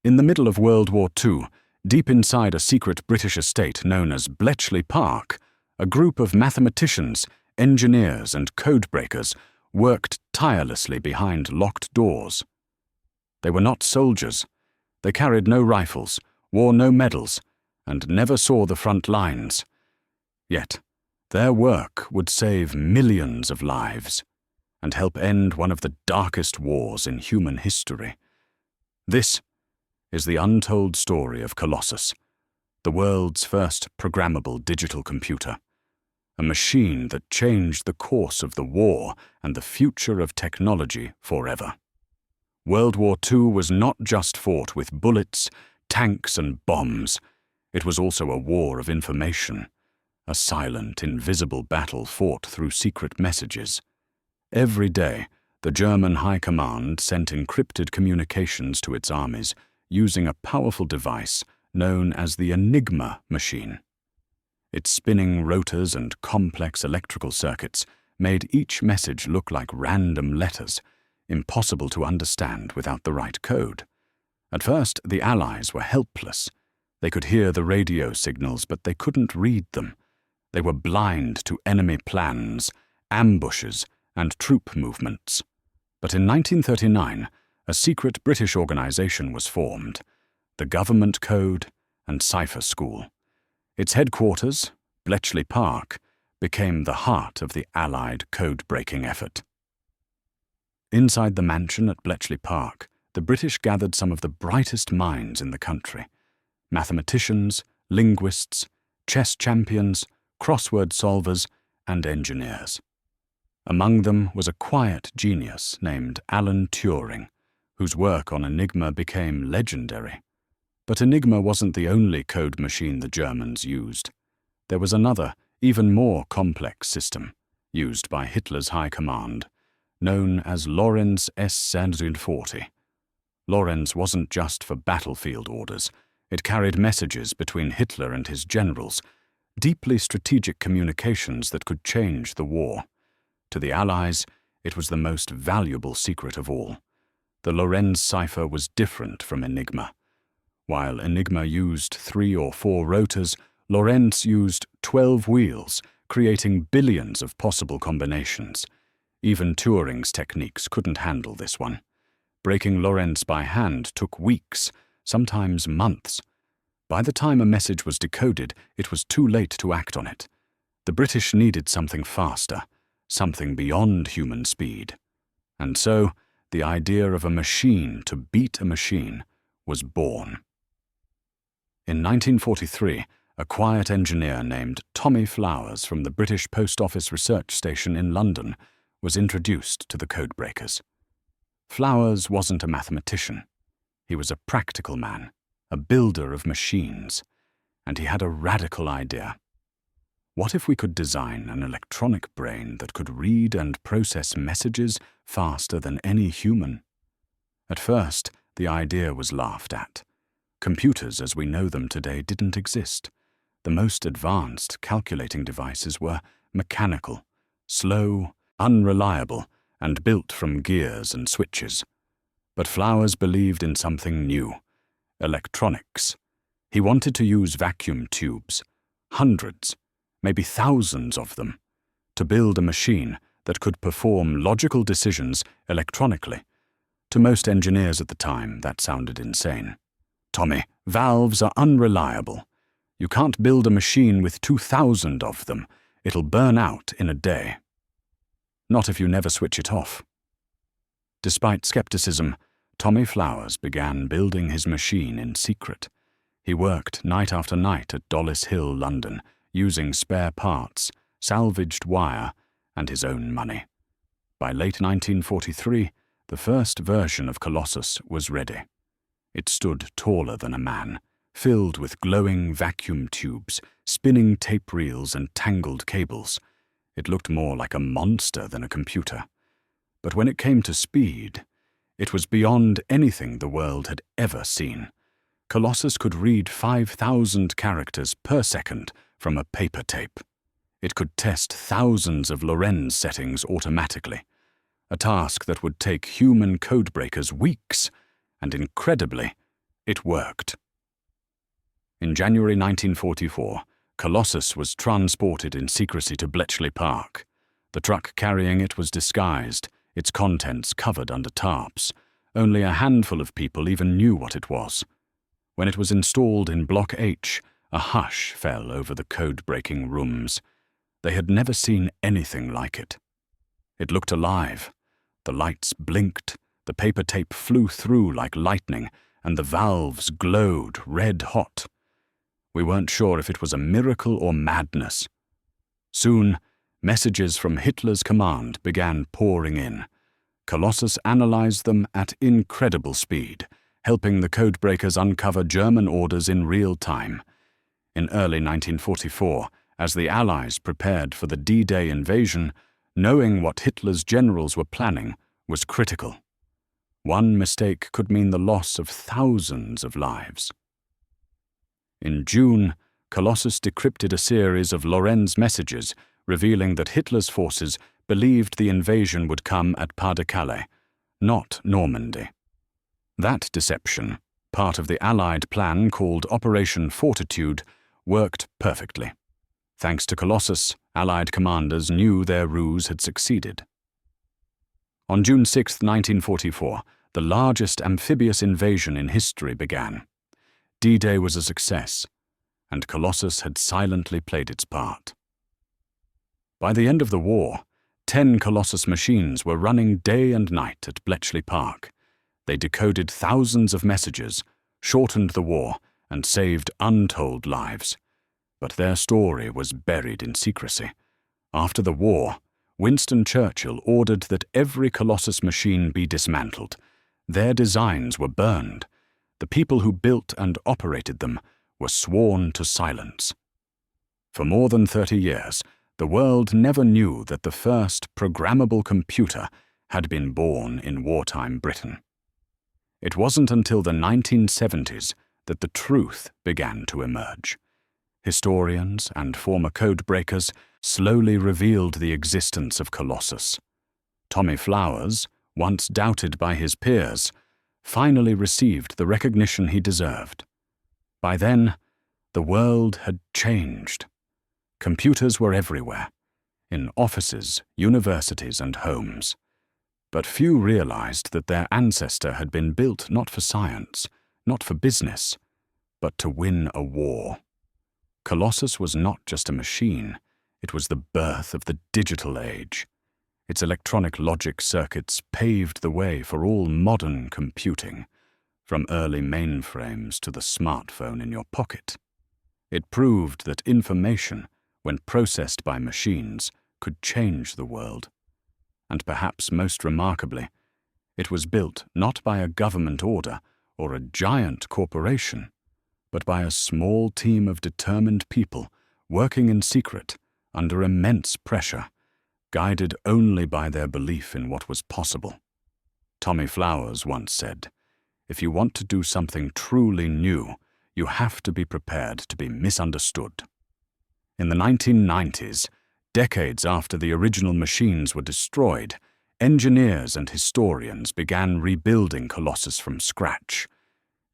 In the middle of World War II, deep inside a secret British estate known as Bletchley Park, a group of mathematicians, engineers, and codebreakers worked tirelessly behind locked doors. They were not soldiers. They carried no rifles, wore no medals, and never saw the front lines. Yet, their work would save millions of lives and help end one of the darkest wars in human history. This is the untold story of Colossus, the world's first programmable digital computer, a machine that changed the course of the war and the future of technology forever. World War II was not just fought with bullets, tanks, and bombs. It was also a war of information, a silent, invisible battle fought through secret messages. Every day, the German High Command sent encrypted communications to its armies using a powerful device known as the Enigma machine. Its spinning rotors and complex electrical circuits made each message look like random letters, impossible to understand without the right code. At first, the Allies were helpless. They could hear the radio signals, but they couldn't read them. They were blind to enemy plans, ambushes, and troop movements. But in 1939, a secret British organization was formed, the Government Code and Cipher School. Its headquarters, Bletchley Park, became the heart of the Allied code-breaking effort. Inside the mansion at Bletchley Park, the British gathered some of the brightest minds in the country: mathematicians, linguists, chess champions, crossword solvers, and engineers. Among them was a quiet genius named Alan Turing, whose work on Enigma became legendary. But Enigma wasn't the only code machine the Germans used. There was another, even more complex system, used by Hitler's high command, known as Lorenz S-140. Lorenz wasn't just for battlefield orders. It carried messages between Hitler and his generals, deeply strategic communications that could change the war. To the Allies, it was the most valuable secret of all. The Lorenz cipher was different from Enigma. While Enigma used 3 or 4 rotors, Lorenz used 12 wheels, creating billions of possible combinations. Even Turing's techniques couldn't handle this one. Breaking Lorenz by hand took weeks, sometimes months. By the time a message was decoded, it was too late to act on it. The British needed something faster, something beyond human speed. And so, the idea of a machine to beat a machine was born. In 1943, a quiet engineer named Tommy Flowers from the British Post Office Research Station in London was introduced to the codebreakers. Flowers wasn't a mathematician. He was a practical man, a builder of machines, and he had a radical idea. What if we could design an electronic brain that could read and process messages faster than any human? At first, the idea was laughed at. Computers as we know them today didn't exist. The most advanced calculating devices were mechanical, slow, unreliable, and built from gears and switches. But Flowers believed in something new: electronics. He wanted to use vacuum tubes, hundreds, maybe thousands of them, to build a machine that could perform logical decisions electronically. To most engineers at the time, that sounded insane. "Tommy, valves are unreliable. You can't build a machine with 2,000 of them. It'll burn out in a day." Not if you never switch it off. Despite skepticism, Tommy Flowers began building his machine in secret. He worked night after night at Dollis Hill, London, using spare parts, salvaged wire, and his own money. By late 1943, the first version of Colossus was ready. It stood taller than a man, filled with glowing vacuum tubes, spinning tape reels, and tangled cables. It looked more like a monster than a computer. But when it came to speed, it was beyond anything the world had ever seen. Colossus could read 5,000 characters per second from a paper tape. It could test thousands of Lorenz settings automatically, a task that would take human codebreakers weeks, and incredibly, It worked. In January 1944, Colossus was transported in secrecy to Bletchley Park. The truck carrying it was disguised, its contents covered under tarps. Only a handful of people even knew what it was. When it was installed in Block H, a hush fell over the code-breaking rooms. They had never seen anything like it. It looked alive. The lights blinked, the paper tape flew through like lightning, and the valves glowed red-hot. We weren't sure if it was a miracle or madness. Soon, messages from Hitler's command began pouring in. Colossus analyzed them at incredible speed, helping the codebreakers uncover German orders in real time. In early 1944, as the Allies prepared for the D-Day invasion, knowing what Hitler's generals were planning was critical. One mistake could mean the loss of thousands of lives. In June, Colossus decrypted a series of Lorenz messages revealing that Hitler's forces believed the invasion would come at Pas-de-Calais, not Normandy. That deception, part of the Allied plan called Operation Fortitude, worked perfectly. Thanks to Colossus, Allied commanders knew their ruse had succeeded. On June 6, 1944, the largest amphibious invasion in history began. D-Day was a success, and Colossus had silently played its part. By the end of the war, 10 Colossus machines were running day and night at Bletchley Park. They decoded thousands of messages, shortened the war, and saved untold lives. But their story was buried in secrecy. After the war, Winston Churchill ordered that every Colossus machine be dismantled. Their designs were burned. The people who built and operated them were sworn to silence. For more than 30 years, the world never knew that the first programmable computer had been born in wartime Britain. It wasn't until the 1970s that the truth began to emerge. Historians and former codebreakers slowly revealed the existence of Colossus. Tommy Flowers, once doubted by his peers, finally received the recognition he deserved. By then, the world had changed. Computers were everywhere, in offices, universities, and homes. But few realized that their ancestor had been built not for science, not for business, but to win a war. Colossus was not just a machine, it was the birth of the digital age. Its electronic logic circuits paved the way for all modern computing, from early mainframes to the smartphone in your pocket. It proved that information, when processed by machines, could change the world. And perhaps most remarkably, it was built not by a government order or a giant corporation, but by a small team of determined people working in secret under immense pressure, guided only by their belief in what was possible. Tommy Flowers once said, "If you want to do something truly new, you have to be prepared to be misunderstood." In the 1990s, decades after the original machines were destroyed, engineers and historians began rebuilding Colossus from scratch.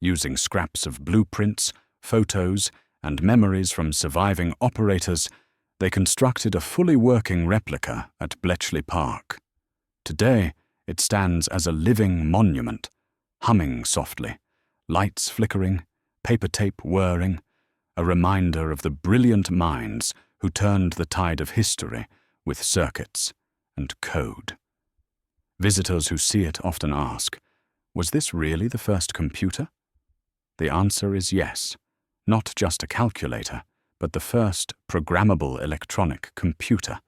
Using scraps of blueprints, photos, and memories from surviving operators, they constructed a fully working replica at Bletchley Park. Today, it stands as a living monument, humming softly, lights flickering, paper tape whirring, a reminder of the brilliant minds who turned the tide of history with circuits and code. Visitors who see it often ask, was this really the first computer? The answer is yes, not just a calculator, but the first programmable electronic computer,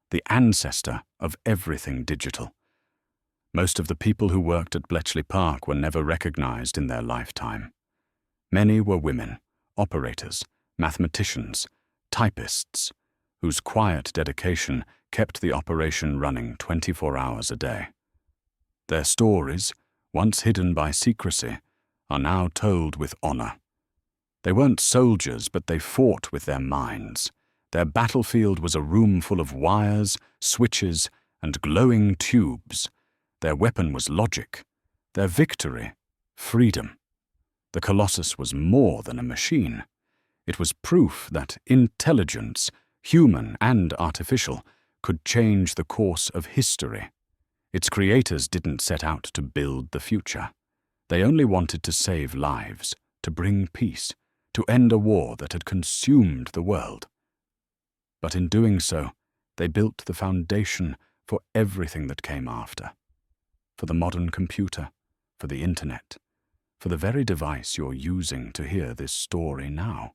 the ancestor of everything digital. Most of the people who worked at Bletchley Park were never recognized in their lifetime. Many were women, operators, mathematicians, typists, whose quiet dedication kept the operation running 24 hours a day. Their stories, once hidden by secrecy, are now told with honor. They weren't soldiers, but they fought with their minds. Their battlefield was a room full of wires, switches, and glowing tubes. Their weapon was logic. Their victory, freedom. The Colossus was more than a machine. It was proof that intelligence, human and artificial, could change the course of history. Its creators didn't set out to build the future. They only wanted to save lives, to bring peace, to end a war that had consumed the world. But in doing so, they built the foundation for everything that came after. For the modern computer, for the internet, for the very device you're using to hear this story now.